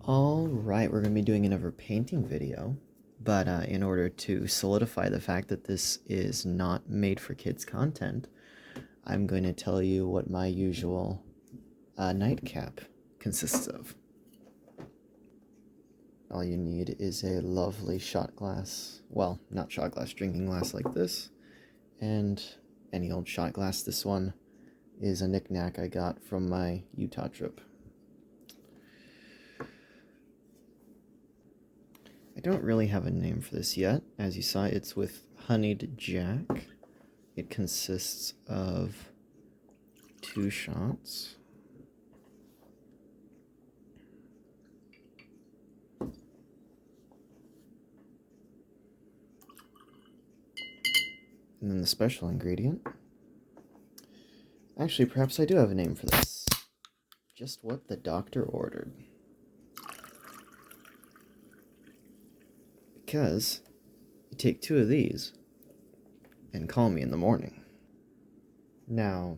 Alright, we're going to be doing another painting video, but in order to solidify the fact that this is not made for kids content, I'm going to tell you what my usual nightcap consists of. All you need is a lovely shot glass, well, not shot glass, drinking glass like this, and any old shot glass. This one is a knick-knack I got from my Utah trip. I don't really have a name for this yet. As you saw, it's with honeyed jack. It consists of 2 shots. And then the special ingredient. Actually, perhaps I do have a name for this. Just what the doctor ordered. Because you take 2 of these and call me in the morning. Now,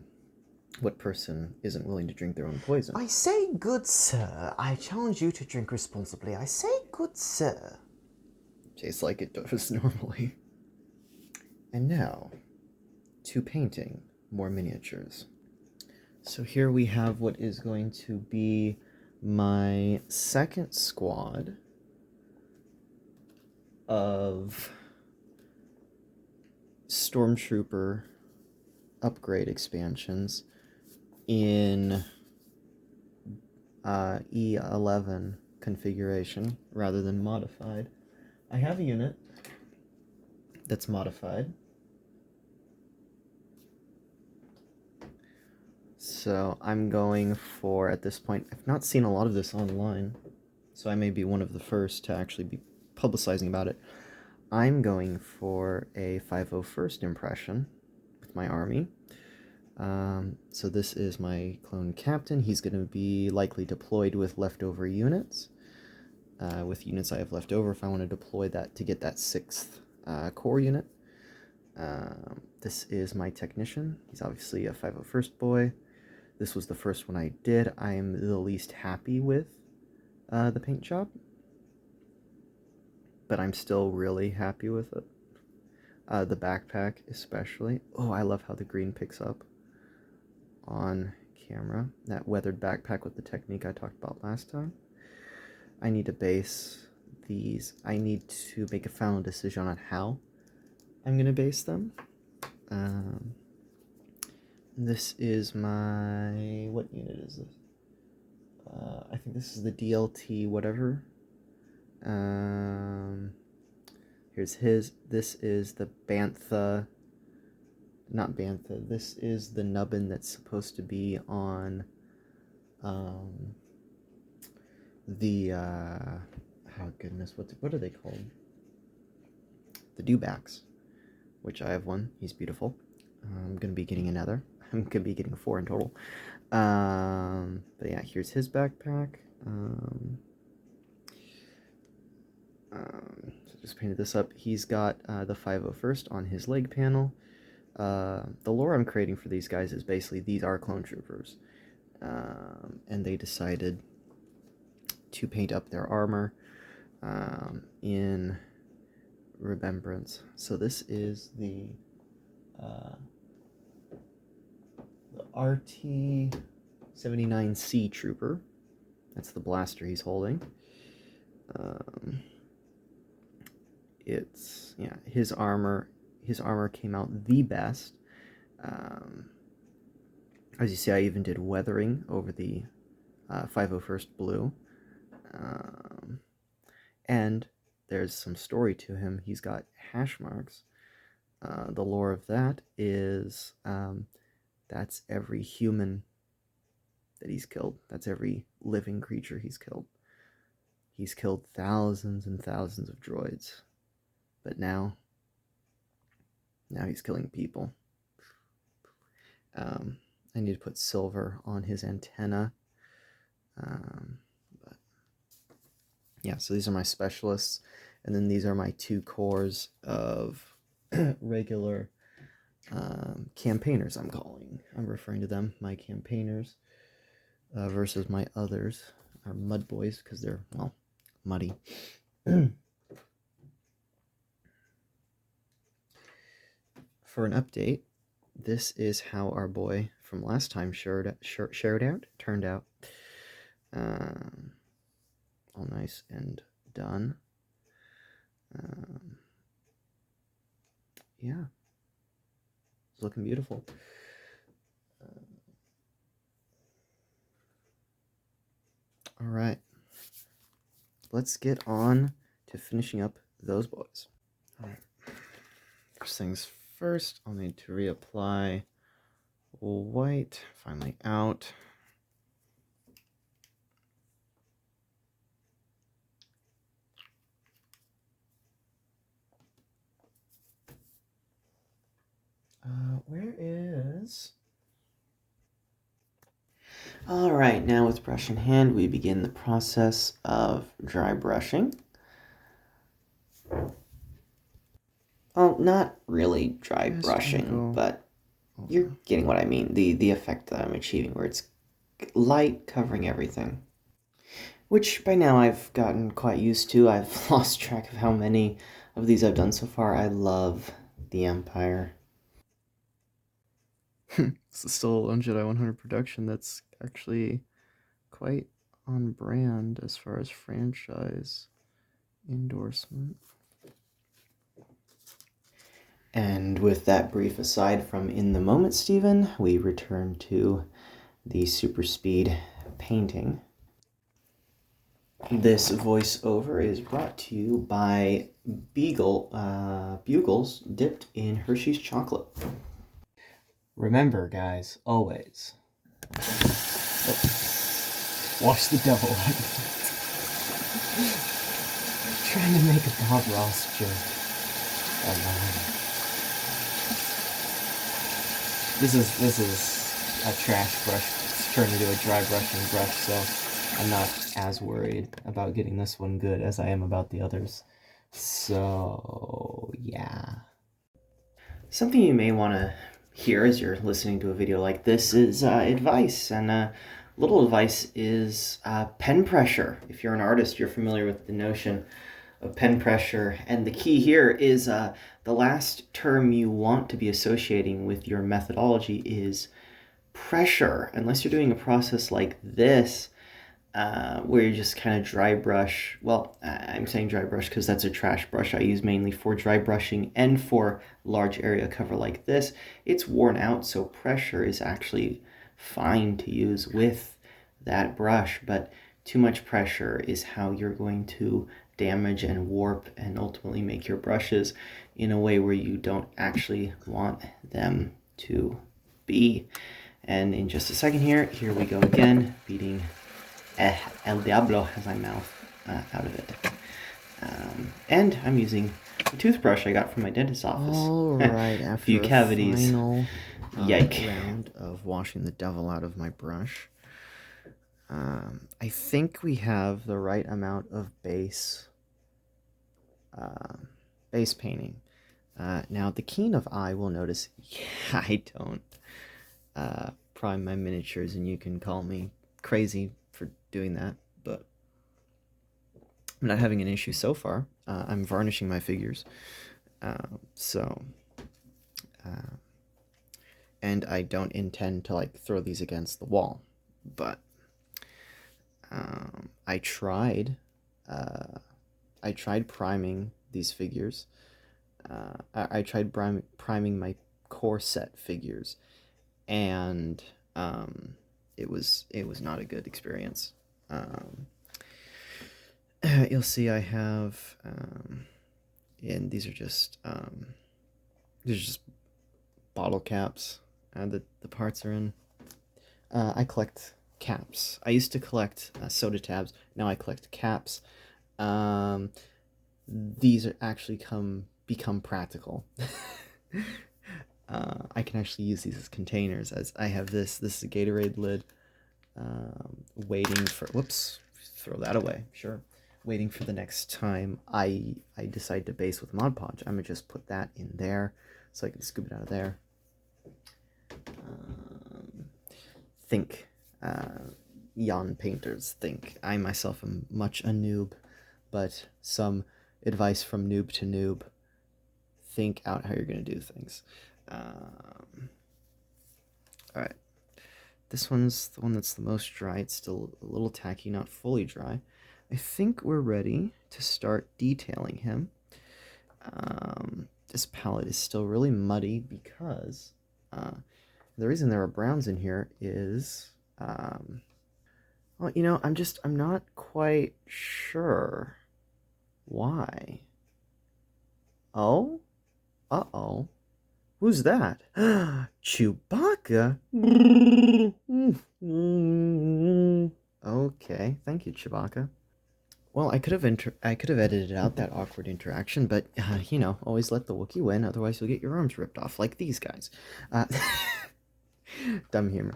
what person isn't willing to drink their own poison? I say, good sir, I challenge you to drink responsibly. I say, good sir. Tastes like it does normally. And now, to painting more miniatures. So here we have what is going to be my second squad of Stormtrooper upgrade expansions in E11 configuration rather than modified. I have a unit that's modified. So I'm going for, at this point, I've not seen a lot of this online, so I may be one of the first to actually be publicizing about it. I'm going for a 501st impression with my army. So this is my clone captain. He's going to be likely deployed with leftover units. With units I have left over, if I want to deploy that to get that 6th core unit. This is my technician. He's obviously a 501st boy. This was the first one I did. I am the least happy with the paint job, but I'm still really happy with it. The backpack especially. Oh, I love how the green picks up on camera. That weathered backpack with the technique I talked about last time. I need to base these. I need to make a final decision on how I'm going to base them. This is my... what unit is this? I think this is the DLT whatever. Here's his. This is the Bantha. Not Bantha. This is the nubbin that's supposed to be on the oh goodness, what are they called? The dewbacks, which I have one. He's beautiful. I'm gonna be getting another. I'm gonna be getting 4 in total. But yeah, here's his backpack. So just painted this up. He's got the 501st on his leg panel. The lore I'm creating for these guys is basically these are clone troopers, and they decided to paint up their armor in remembrance. So this is the RT-79C trooper. That's the blaster he's holding. It's, yeah, his armor came out the best. As you see, I even did weathering over the 501st blue. And there's some story to him. He's got hash marks. The lore of that is that's every human that he's killed. That's every living creature he's killed. He's killed thousands and thousands of droids. But now he's killing people. I need to put silver on his antenna. But yeah, so these are my specialists. And then these are my 2 cores of regular campaigners, I'm referring to them, my campaigners, versus my others. our mud boys because they're, well, muddy. For an update, this is how our boy from last time turned out. All nice and done. Yeah, it's looking beautiful. All right, let's get on to finishing up those boys. All right. First things first, I'll need to reapply white, finally out. Where is... All right, now with brush in hand, we begin the process of dry brushing. Well, not really dry brushing, but you're getting what I mean. The effect that I'm achieving, where it's light covering everything. Which by now I've gotten quite used to. I've lost track of how many of these I've done so far. I love the Empire. This is still a Lone Jedi 100 production. That's actually quite on brand as far as franchise endorsement. And with that brief aside from In the Moment, Stephen, we return to the super speed painting. This voiceover is brought to you by Bugles dipped in Hershey's chocolate. Remember, guys, always wash the devil out. Trying to make a Bob Ross joke. This is a trash brush. It's turned into a dry brushing brush, so I'm not as worried about getting this one good as I am about the others. So, yeah. Something you may want to hear as you're listening to a video like this is advice, and little advice is pen pressure. If you're an artist, you're familiar with the notion of pen pressure, and the key here is the last term you want to be associating with your methodology is pressure. Unless you're doing a process like this, where you just kind of dry brush. Well, I'm saying dry brush because that's a trash brush I use mainly for dry brushing and for large area cover like this. It's worn out, so pressure is actually fine to use with that brush, but too much pressure is how you're going to damage and warp and ultimately make your brushes in a way where you don't actually want them to be. And in just a second here we go again, beating El Diablo has my mouth out of it. And I'm using a toothbrush I got from my dentist's office. All right, after a few cavities. Final round of washing the devil out of my brush. I think we have the right amount of base painting. Now, the keen of eye will notice, yeah, I don't prime my miniatures, and you can call me crazy for doing that, but I'm not having an issue so far. I'm varnishing my figures, and I don't intend to like throw these against the wall, but I tried priming these figures. I tried priming my core set figures, and it was not a good experience. You'll see I have, and these are just bottle caps that the parts are in. I collect caps. I used to collect soda tabs. Now I collect caps. These are actually become practical. I can actually use these as containers. As I have this is a Gatorade lid, waiting for, whoops, throw that away, sure. Waiting for the next time I decide to base with Mod Podge. I'm gonna just put that in there so I can scoop it out of there. yawn painters think. I myself am much a noob, but some advice from noob to noob: think out how you're going to do things. All right. This one's the one that's the most dry. It's still a little tacky, not fully dry. I think we're ready to start detailing him. This palette is still really muddy because the reason there are browns in here is, well, I'm not quite sure why. Oh? Uh-oh. Who's that? Chewbacca? Okay, thank you, Chewbacca. Well, I could have edited out that awkward interaction, but always let the Wookiee win. Otherwise, you'll get your arms ripped off like these guys. Uh, dumb humor.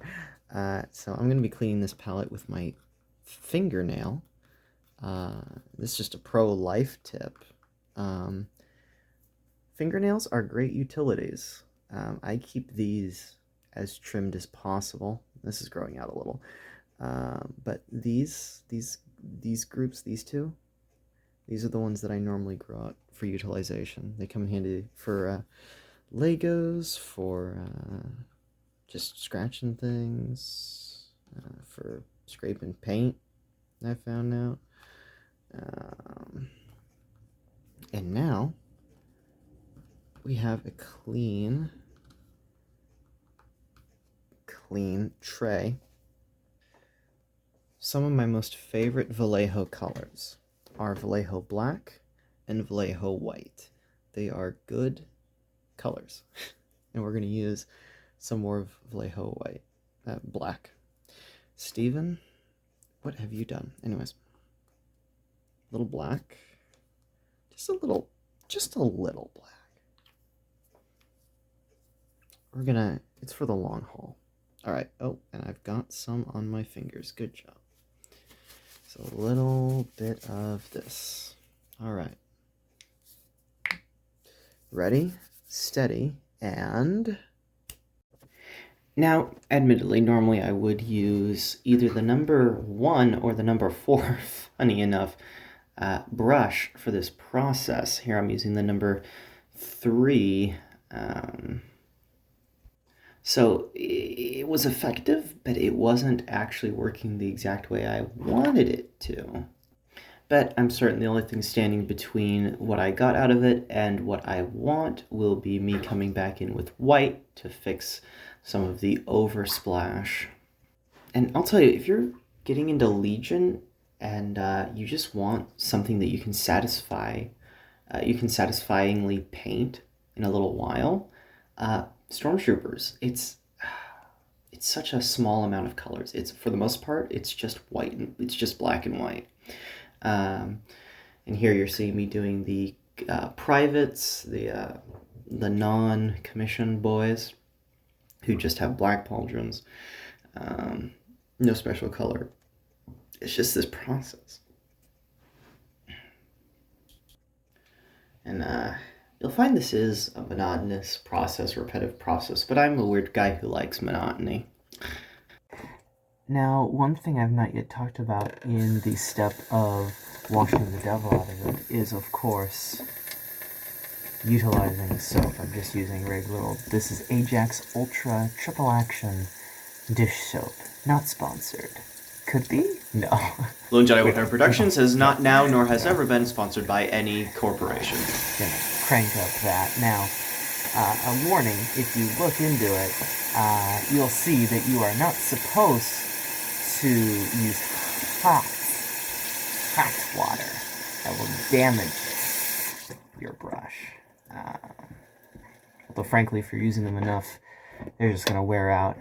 So I'm gonna be cleaning this palette with my fingernail. This is just a pro life tip. Um, Fingernails are great utilities. I keep these as trimmed as possible. This is growing out a little. But these groups, these two, these are the ones that I normally grow out for utilization. They come in handy for Legos, for just scratching things, for scraping paint, I found out. And now we have a clean tray. Some of my most favorite Vallejo colors are Vallejo Black and Vallejo White. They are good colors. And we're going to use some more of Vallejo White, Black. Steven, what have you done? Anyways, little black. Just a little black. It's for the long haul. All right. Oh, and I've got some on my fingers. Good job. So a little bit of this. All right. Ready, steady, and... Now, admittedly, normally I would use either the number 1 or the number 4, funny enough, brush for this process. Here I'm using the number 3. So it was effective, but it wasn't actually working the exact way I wanted it to. But I'm certain the only thing standing between what I got out of it and what I want will be me coming back in with white to fix some of the oversplash. And I'll tell you, if you're getting into Legion and you just want something that you can satisfyingly paint in a little while, Stormtroopers, it's such a small amount of colors. It's, for the most part, it's just white, and it's just black and white. And here you're seeing me doing the privates, the non-commissioned boys who just have black pauldrons. No special color. It's just this process. And you'll find this is a monotonous process, repetitive process, but I'm a weird guy who likes monotony. Now, one thing I've not yet talked about in the step of washing the devil out of it is, of course, utilizing soap. I'm just using regular, this is Ajax Ultra Triple Action dish soap. Not sponsored. Could be? No. Lone Jedi Warfare Productions has not now nor has ever been sponsored by any corporation. Gonna crank up that. Now, a warning, if you look into it, you'll see that you are not supposed to use hot water. That will damage your brush. Although frankly, if you're using them enough, they're just gonna wear out.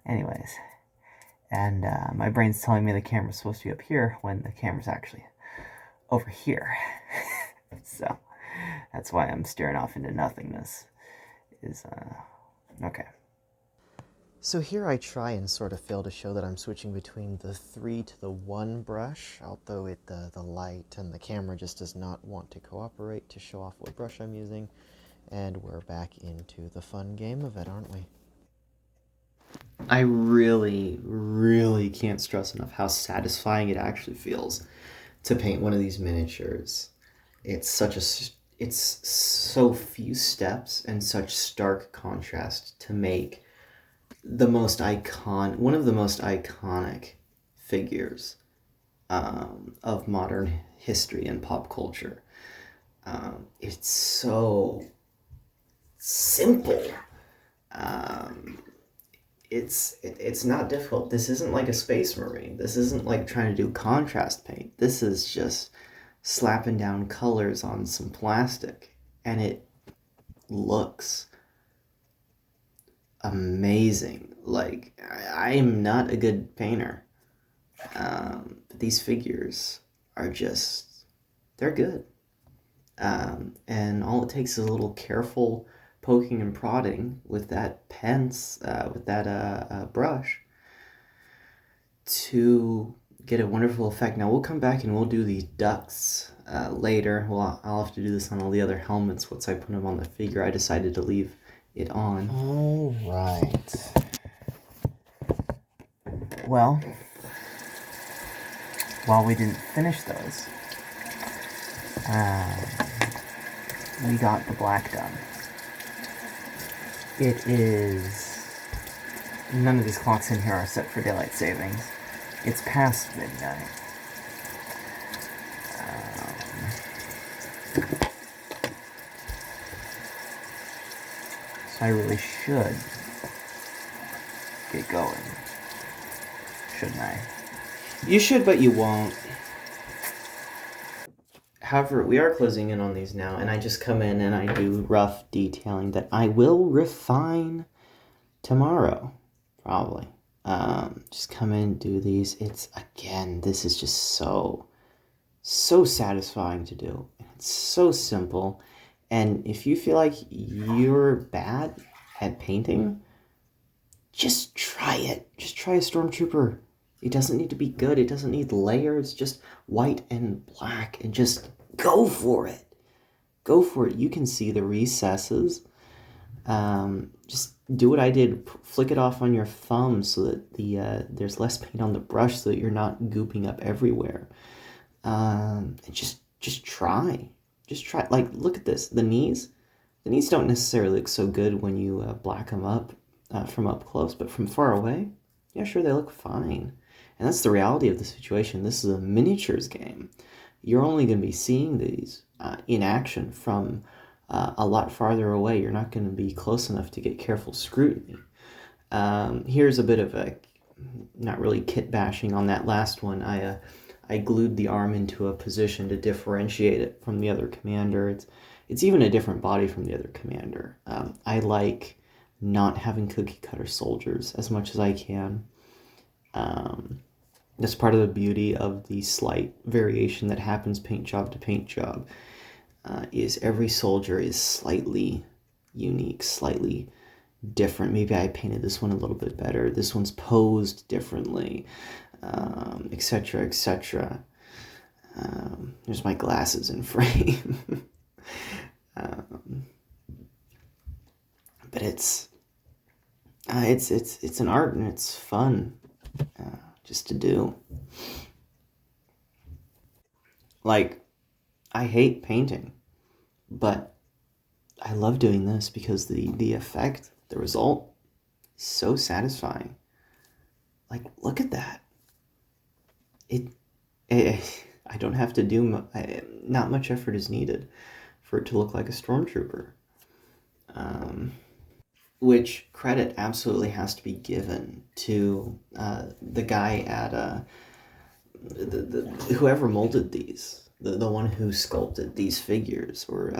Anyways, and my brain's telling me the camera's supposed to be up here when the camera's actually over here. So that's why I'm staring off into nothingness. Okay. So here I try and sort of fail to show that I'm switching between the 3 to the 1 brush, although the light and the camera just does not want to cooperate to show off what brush I'm using. And we're back into the fun game of it, aren't we? I really, really can't stress enough how satisfying it actually feels to paint one of these miniatures. It's so few steps and such stark contrast to make one of the most iconic figures of modern history and pop culture. It's so simple. Um, it's not difficult. This isn't like a Space Marine. This isn't like trying to do contrast paint. This is just slapping down colors on some plastic, and it looks amazing. Like I am not a good painter, but these figures are just they're good. And all it takes is a little careful poking and prodding with that brush to get a wonderful effect. Now we'll come back and we'll do these ducts later. Well, I'll have to do this on all the other helmets once I put them on the figure. I decided to leave it on. All right. Well, while we didn't finish those, we got the black done. It is... None of these clocks in here are set for daylight savings. It's past midnight. So I really should get going, shouldn't I? You should, but you won't. However, we are closing in on these now, and I just come in and I do rough detailing that I will refine tomorrow, probably. Just come in, do these. This is just so satisfying to do. It's so simple. And if you feel like you're bad at painting, just try it. Just try a Stormtrooper. It doesn't need to be good. It doesn't need layers. Just white and black, and just go for it. Go for it. You can see the recesses. Just do what I did. Flick it off on your thumb so that there's less paint on the brush, so that you're not gooping up everywhere. And just try. Just try. Like, look at this. The knees don't necessarily look so good when you black them up from up close, but from far away, yeah, sure, they look fine. And that's the reality of the situation. This is a miniatures game. You're only going to be seeing these in action from a lot farther away. You're not going to be close enough to get careful scrutiny. Here's a bit of a, not really kit bashing on that last one. I glued the arm into a position to differentiate it from the other commander. It's even a different body from the other commander. I like not having cookie cutter soldiers as much as I can. That's part of the beauty of the slight variation that happens paint job to paint job. Is every soldier is slightly unique, slightly different. Maybe I painted this one a little bit better. This one's posed differently, etc., etc. There's my glasses in frame. But it's an art, and it's fun just to do. Like, I hate painting, but I love doing this because the effect, the result, is so satisfying. Like, look at that. I don't have to do not much effort is needed for it to look like a stormtrooper. Which credit absolutely has to be given to the guy at whoever molded these, the one who sculpted these figures, or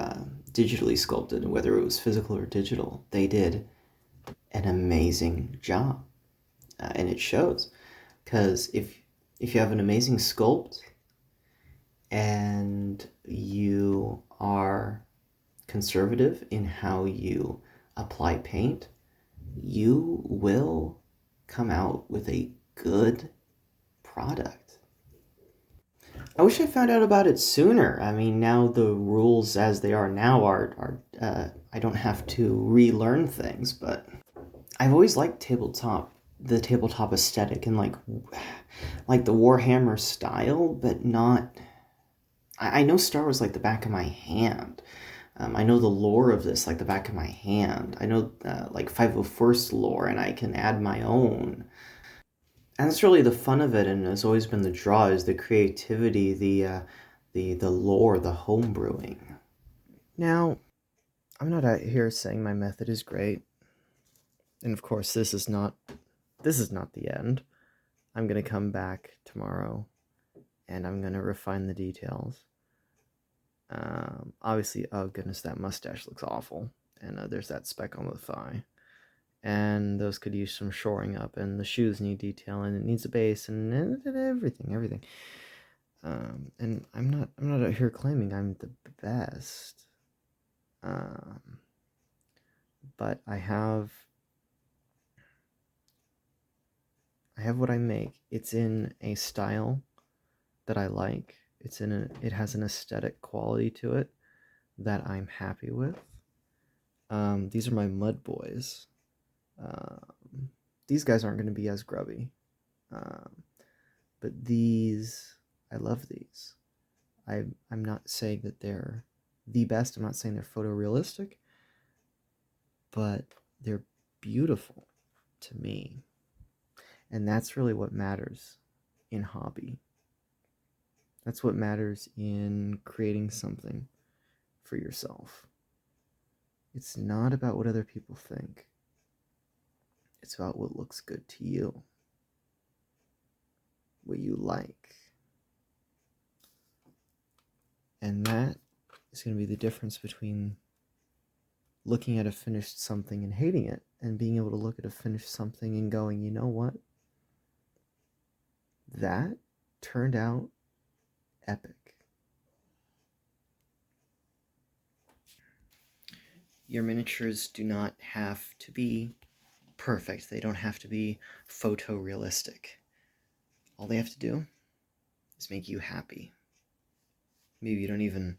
digitally sculpted, whether it was physical or digital. They did an amazing job, and it shows. Because if you have an amazing sculpt and you are conservative in how you apply paint, you will come out with a good product. I wish I found out about it sooner. I mean, now the rules as they are now are I don't have to relearn things, but I've always liked the tabletop aesthetic and like the Warhammer style, but not. I know Star Wars like the back of my hand. I know the lore of this like the back of my hand. I know like 501st lore, and I can add my own. And that's really the fun of it, and has always been the draw is the creativity, the lore, the home brewing. Now, I'm not out here saying my method is great. And of course, this is not the end. I'm going to come back tomorrow and I'm going to refine the details. Obviously, oh goodness, that mustache looks awful. And there's that speck on the thigh. And those could use some shoring up. And the shoes need detailing. It needs a base and everything. And I'm not out here claiming I'm the best. Um, but I have what I make. It's in a style that I like. It has an aesthetic quality to it that I'm happy with. These are my mud boys. Um, these guys aren't going to be as grubby, um, but I love these. I'm not saying that they're the best. I'm not saying they're photorealistic, but they're beautiful to me, and that's really what matters in hobby. That's what matters in creating something for yourself. It's not about what other people think. It's about what looks good to you, what you like. And that is going to be the difference between looking at a finished something and hating it, and being able to look at a finished something and going, you know what? That turned out epic. Your miniatures do not have to be perfect. They don't have to be photorealistic. All they have to do is make you happy. Maybe you don't even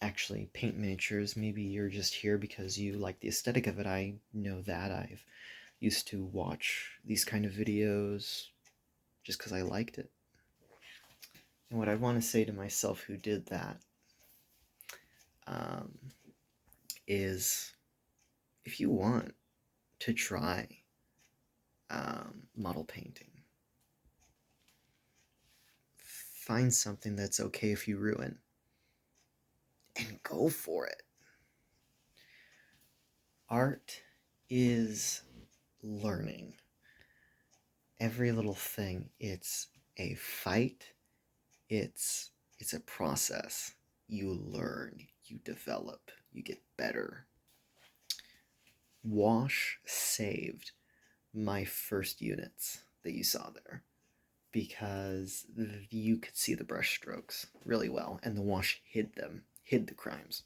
actually paint miniatures. Maybe you're just here because you like the aesthetic of it. I know that. I've used to watch these kind of videos just because I liked it. And what I want to say to myself who did that um, is if you want to try model painting, find something that's okay if you ruin and go for it. Art is learning. Every little thing, it's a fight, it's a process. You learn, you develop, you get better. Wash saved my first units that you saw there because you could see the brush strokes really well, and the wash hid the crimes.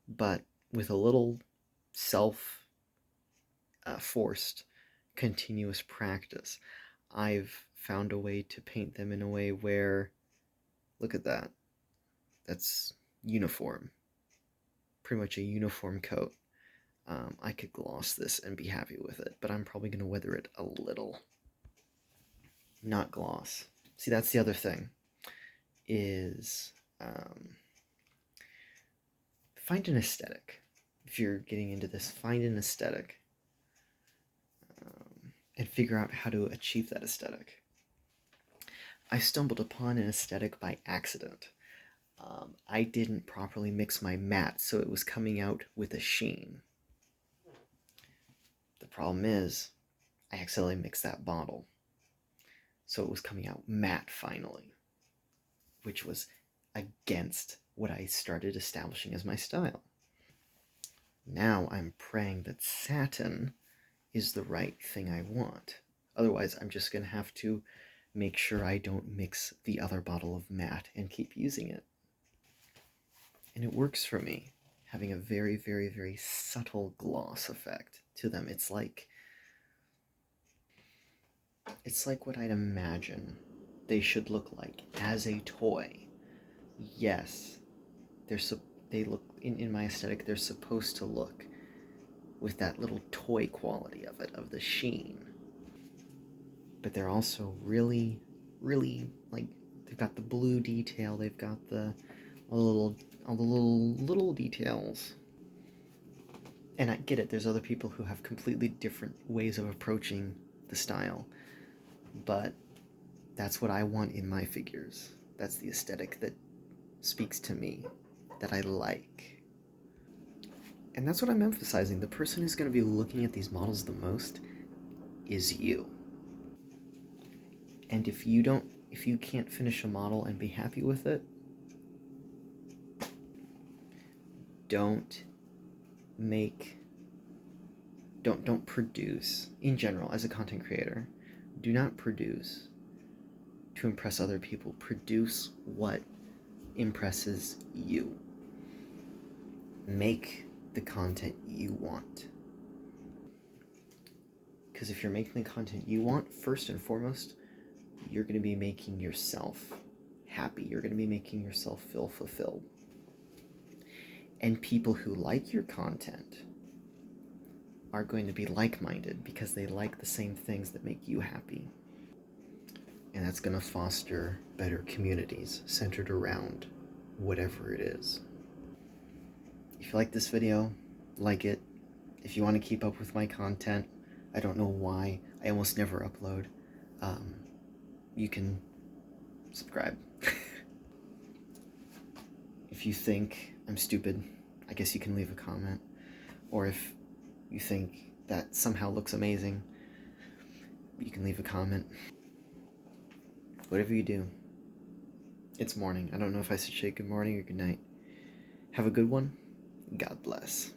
But with a little self forced continuous practice, I've found a way to paint them in a way where, look at that, that's uniform, pretty much a uniform coat. I could gloss this and be happy with it, but I'm probably going to weather it a little. Not gloss. See, that's the other thing, is find an aesthetic. If you're getting into this, find an aesthetic and figure out how to achieve that aesthetic. I stumbled upon an aesthetic by accident. I didn't properly mix my matte, so it was coming out with a sheen. The problem is, I accidentally mixed that bottle, so it was coming out matte finally, which was against what I started establishing as my style. Now I'm praying that satin is the right thing I want. Otherwise, I'm just going to have to make sure I don't mix the other bottle of matte and keep using it. And it works for me, having a very, very, very subtle gloss effect to them. It's like what I'd imagine they should look like as a toy. Yes, they look in my aesthetic. They're supposed to look with that little toy quality of it, of the sheen. But they're also really, really, like, they've got the blue detail, they've got all the little details. And I get it, there's other people who have completely different ways of approaching the style, but that's what I want in my figures. That's the aesthetic that speaks to me, that I like. And that's what I'm emphasizing. The person who's going to be looking at these models the most is you. And if you can't finish a model and be happy with it, don't produce, in general, as a content creator, do not produce to impress other people. Produce what impresses you. Make the content you want. Because if you're making the content you want, first and foremost, you're going to be making yourself happy. You're going to be making yourself feel fulfilled. And people who like your content are going to be like-minded because they like the same things that make you happy. And that's going to foster better communities centered around whatever it is. If you like this video, like it. If you want to keep up with my content, I don't know why I almost never upload, you can subscribe. If you think I'm stupid, I guess you can leave a comment. Or if you think that somehow looks amazing, you can leave a comment. Whatever you do. It's morning. I don't know if I should say good morning or good night. Have a good one. God bless.